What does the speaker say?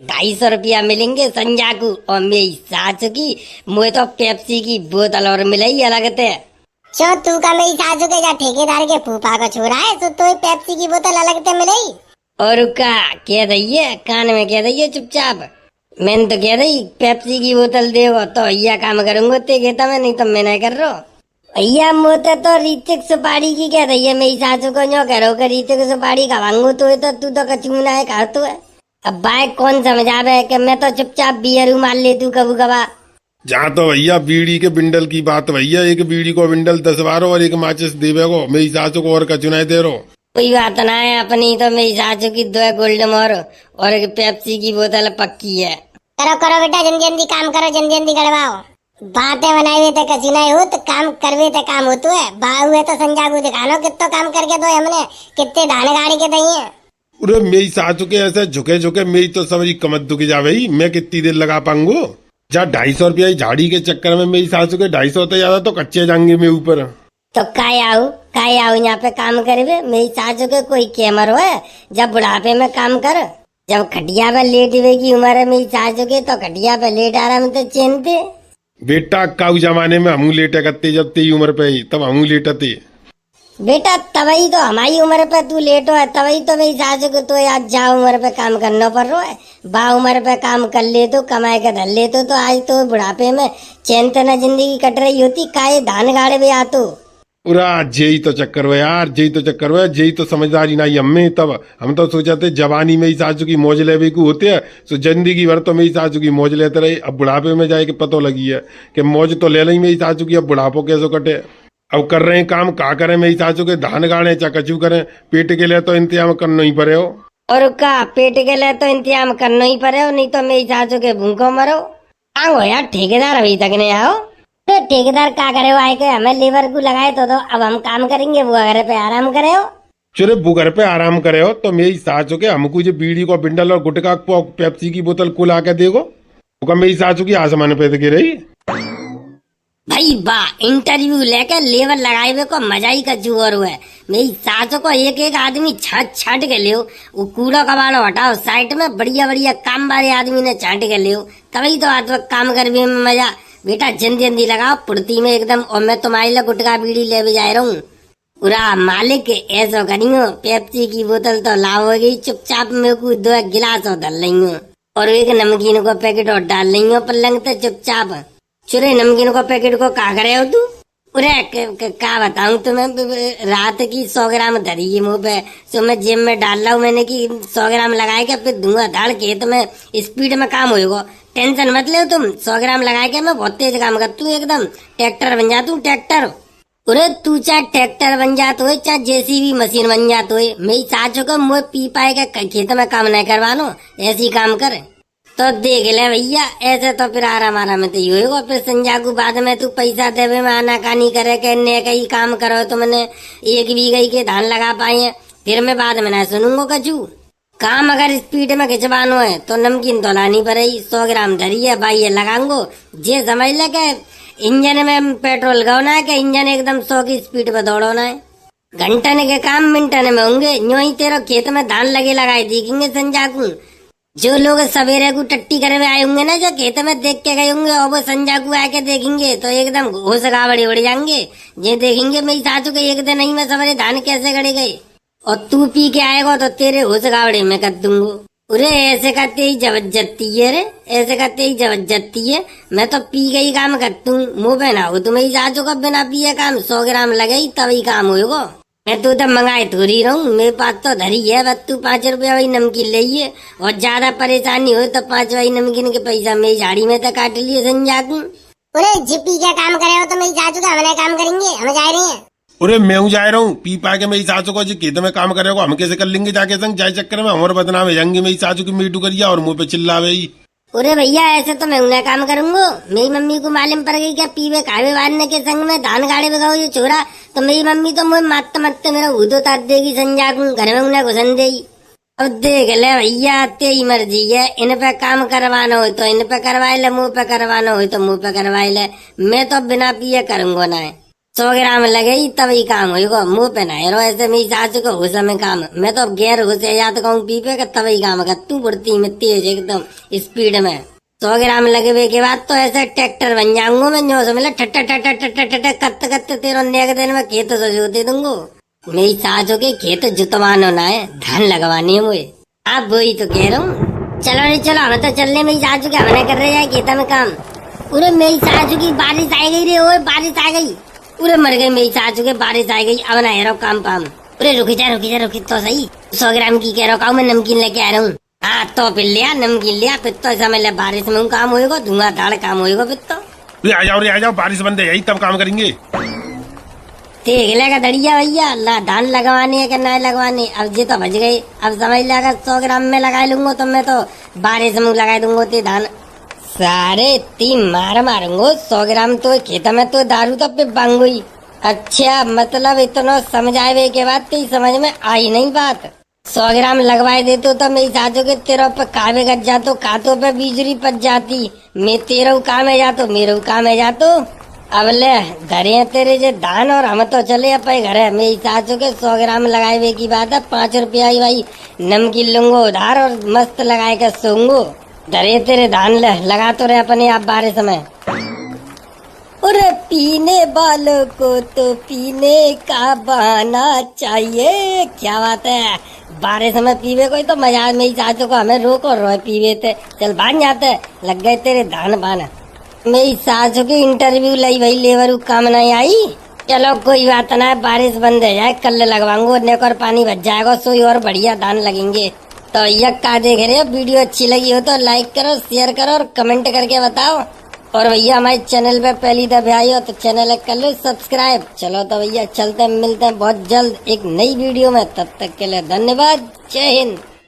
250 मिलेंगे संजा को और मेरी सास की। मुझे तो पेप्सी की बोतल और मिलाई अलग थे। क्यों तू का मेरी सासू के जा ठेकेदार के फूफा का छोरा है तो पेप्सी की बोतल अलग से मिली। और का कह दइए कान में कह दइए चुपचाप। मैंने तो कह दई पेप्सी की बोतल देवो तो भैया काम करूंगा ते कहता मैं नहीं तो मैं नहीं कर रहा। भैया मोते तो रीतिक सुपारी की कह दइए मेरी सासू को न्यो करो कि रीतिक सुपारी खावांगू तो तू तो कचूना है खा तू है। अब बाइक कौन समझावे कि मैं तो चुपचाप बियर मार ले तू कबू कबा। जहाँ तो भैया बीड़ी के बिंडल की बात भैया, एक बीड़ी को बिंडल 10 बारो और एक माचिस देवे को मेरी सासू को और कचुनाई दे रो। कोई बात ना है अपनी तो मेरी सासू की 2 गोल्ड मोर और एक पेप्सी की बोतल पक्की है। करो करो बेटा जल्दी जल्दी काम करो जल्दी जल्दी गड़वाओ। बातें बनाई हुए थे कचुनाई हो तो काम करवे थे काम होतु है। बाहु है तो संजा को दिखानो कितना काम करके दो हमने कितने धान गाड़ी के दही है। अरे मेरी सासू के ऐसे झुके झुके मेरी तो समझी कमर दुख जा भाई, मैं कितनी देर लगा पाऊंगू। जा 250 रुपया झाड़ी के चक्कर में मेरी सासू के 250 होते ज्यादा तो कच्चे जाएंगे मैं ऊपर। तो काय आओ यहाँ पे काम करे मेरी सासू के कोई कैमर हो जब बुढ़ापे में काम कर। जब खटिया पे लेट की उम्र है मेरी सासू के तो खटिया पे लेट आराम से चैन थे। बेटा काऊ जमाने में हमू लेटे करते जब तेरी उम्र पे ही तब हमू लेटते। बेटा तभी तो हमारी उम्र पे तू लेटो है तभी तो मेरी सासू को तो आज जा उम्र पे काम करना पड़ रहा है। बा उम्र पे काम कर ले तो कमाए के धर ले तो आज तो बुढ़ापे में चैन तना जिंदगी कट रही होती काये धान गाड़े में आतो। पूरा जेई तो चक्कर हुआ यार, जेई तो चक्कर हुआ, जेई तो समझदारी नहीं हमें। तब हम तो सोचते जवानी में ही सासू की मौज ले को होते है तो जिंदगी भर तो मेरी सासू की मौज लेते रहे। अब बुढ़ापे में जाए के पतो लगी है कि मौज तो ले ली मेरी सासू की, अब बुढ़ापो कैसे कटे। अब कर रहे हैं काम का करें मेरी सासू के धान गाड़े चाहे कचू करें, पेट के लिए तो इंतजाम करना ही पड़े हो। और का पेट के लिए तो इंतजाम करना ही पड़े हो नहीं तो मेरी सासू के भूखो मरो। आओ यार ठेकेदार अभी तक नहीं आओ। तो ठेकेदार क्या करे हो आए के हमें लेबर को लगाए तो अब हम काम करेंगे वो घर पे आराम करे हो। चले वो घर पे आराम करे हो तो मेरी सासू के हमको जो बीड़ी को बिंडल और गुटका पेप्सी की बोतल को ला के देगो तो मेरी सासू की आसमान पे तो गिर भाई वाह इंटरव्यू लेकर लेबर लगाए हुए को मजा ही कचू और हुआ है। मेरी सासू को एक एक आदमी छाट के ले वो कूड़ा कबाड़ो हटाओ साइड में बढ़िया बढ़िया काम वाले आदमी ने छाट के ले तभी तो आज वक्त काम करने में मजा। बेटा जल्दी जल्दी लगाओ पुर्ती में एकदम और मैं तुम्हारे लिए गुटका बीड़ी ले भी जा रहा हूँ। पूरा मालिक ऐसा करियो पेप्सी की बोतल तो लाओगी चुपचाप मेरे को 2 गिलास और डाल लेंगे और एक नमकीन को पैकेट और डाल लेंगे पलंग तो चुपचाप। चुरे नमकीन को पैकेट को का करे हो तू। अरे क्या बताऊं तुम्हें रात की 100 ग्राम धरी है मुँह पे तो मैं जेब में डाल रहा हूँ मैंने कि 100 ग्राम लगाए के फिर धुआं धाड़ के तो मैं स्पीड में काम होएगा। टेंशन मत ले तुम 100 ग्राम लगाए के मैं बहुत तेज काम करता हूँ एकदम ट्रैक्टर बन जाता हूँ ट्रैक्टर। अरे तू चाहे ट्रैक्टर बन जात हो चाहे जेसीबी मशीन बन जात हो मेरी सासू को मुँह पी पाए के खेत में काम नहीं करवानो ऐसी काम कर तो देख ले भैया ऐसे तो फिर आराम में तो होगा। फिर संजा को बाद में तू पैसा देवे में आनाकानी करे के ने कहीं काम करो तो मैंने 1 बीघा के धान लगा पाए फिर मैं बाद में ना सुनूंगा कचू। काम अगर स्पीड में खिंचवानो है तो नमकीन तो लानी पड़ेगी 100 ग्राम धरी है भाई ये लगाऊंगो जे समझ ले के इंजन में पेट्रोल गौना है कि इंजन एकदम 100 की स्पीड पर दौड़ना है। घंटन के काम मिनटन में होंगे यूं ही तेरा खेत में धान लगे लगाए दिखेंगे संजा को। जो लोग सवेरे को टट्टी करे आए होंगे ना जो खेत में देख के गए होंगे और वो संजा को आके देखेंगे तो एकदम होश गावड़े उड़ जाएंगे। ये देखेंगे मेरी सासू के एक दिन नहीं में सवेरे धान कैसे गड़े गए और तू पी के आएगा तो तेरे होश गावड़े में कर दूंगो। अरे ऐसे करते ही जबरदस्ती है रे ऐसे करते ही जबरदस्ती है। मैं तो पी के ही काम करता हूँ मुँह पे ना हो तो मेरी सासू का बिना पिए काम 100 ग्राम लगे तभी काम होगा। मैं तो मंगाए थोड़ी रहूं मेरे पास तो धरी है बस तू 5 रुपया वाली नमकीन ले और ज्यादा परेशानी हो तो 5 वाली नमकीन के पैसा मेरी झाड़ी में तो काट लिए संजा को। अरे जिप्पी क्या काम करे हो तो मेरी सासू का हमारे काम करेंगे हम जा रहे हैं। अरे मैं हूँ जा रहा हूँ पी पा के मेरी सासू को जी खेत में काम करेगा हम कैसे कर लेंगे जाके संग जाए चक्कर में हमारे बदनाम है जाएंगे मेरी सासू की मीटू करिया और मुँह पे चिल्लावे। अरे भैया ऐसे तो मैं उन्हें काम करूंगा। मेरी मम्मी को मालूम पड़ गई क्या पीवे खावे वारने के संग में धान गाड़े बगाओ ये छोरा तो मेरी मम्मी तो मुझे मारते मारते मेरा भूत उतार देगी संजा को घर में उन्हें घुसन देगी। अब देख ले भैया तेरी मर्जी है इन पे काम करवाना हो तो इन पे करवाए ले मुँह पे करवाना हो तो मुँह पे करवाए ले मैं तो बिना पिए करूंगा ना। 100 ग्राम लगे ही तभी काम होगा। मुंह पे नहीं रहो ऐसे मेरी सासू को होश में काम। मैं तो अब गैर होश या तो कहूँ पीपे का तभी काम का। तू बढ़ती में तेज एकदम स्पीड में। 100 ग्राम लगे के बाद तो ऐसे ट्रैक्टर बन जाऊंगा मैं। जो समझ ठट्टा ठट्टा ठट्टा ठट्टा कत्ते कत्ते तेरह नेक दिन में खेत तो जोते दूंगो। मेरी सासू के खेत जुतवान होना है, धान लगवानी है मुझे। आप वही तो कह रहा हूँ। चलो नहीं चलो हम तो चलने मेरी सासू के हमने कर रहे हैं खेत में काम। उरे मेरी सासू की बारिश आ गई रे। ओए बारिश आ गई। उरे मर गई मेरी सासू के बारिश आ गई। अब ना रहा काम पाम। उरे रुकी जा तो सही। 100 ग्राम की कह रहा हूँ मैं नमकीन लेके आ रहा हूँ। हाँ तो फिर लिया नमकीन लिया। फिर तो ऐसा मैं बारिश में काम होएगा, धुआंधार काम होएगा। फिर तो आ जाओ बारिश बंद है यही तब काम करेंगे। देख लेगा दड़िया भैया ला धान लगवाने है कि नहीं लगवाने। अब ये तो बच गई। अब समझ लेगा 100 ग्राम में लगा लूंगा तो मैं तो बारिश में लगा दूंगा ते धान सारे 3 मारूंगा। 100 ग्राम तो खेत में तो दारू तो पे बांगुई। अच्छा मतलब इतना समझावे के बाद तो समझ में आई नहीं बात। 100 ग्राम लगवाए देते तो मेरी सासू के तेरह पे कावे गज जातो, कातों पे बिजली पच जाती। मैं तेरह काम है जातो, मेरे काम है जातो। अब ले धरे तेरे जे धान और हम तो चले अपने घर है। मेरी सासू के 100 ग्राम लगाए की बात है। 5 रुपया ही भाई नमकीन लूंगो उधार और मस्त लगाए के सोंगो। धरे तेरे धान ले लगा तो रहे अपने आप बारिश में। और पीने वालों को तो पीने का बहाना चाहिए। क्या बात है बारिश में पीवे कोई तो मजा। मेरी सासू को हमें रोक और रोए पीवे थे। चल बांध जाते लग गए तेरे धान बान। मेरी सासू की इंटरव्यू लाई भाई लेबर काम नहीं आई। चलो कोई बात ना है बारिश बंद हो जाए कल लगवाऊंगा। नेक और पानी बच जाएगा सोई और बढ़िया धान लगेंगे। तो यह का देख रहे हो वीडियो अच्छी लगी हो तो लाइक करो शेयर करो और कमेंट करके बताओ। और भैया हमारे चैनल पे पहली दफे आई हो तो चैनल कर लो सब्सक्राइब। चलो तो भैया चलते मिलते हैं बहुत जल्द एक नई वीडियो में। तब तक के लिए धन्यवाद। जय हिंद।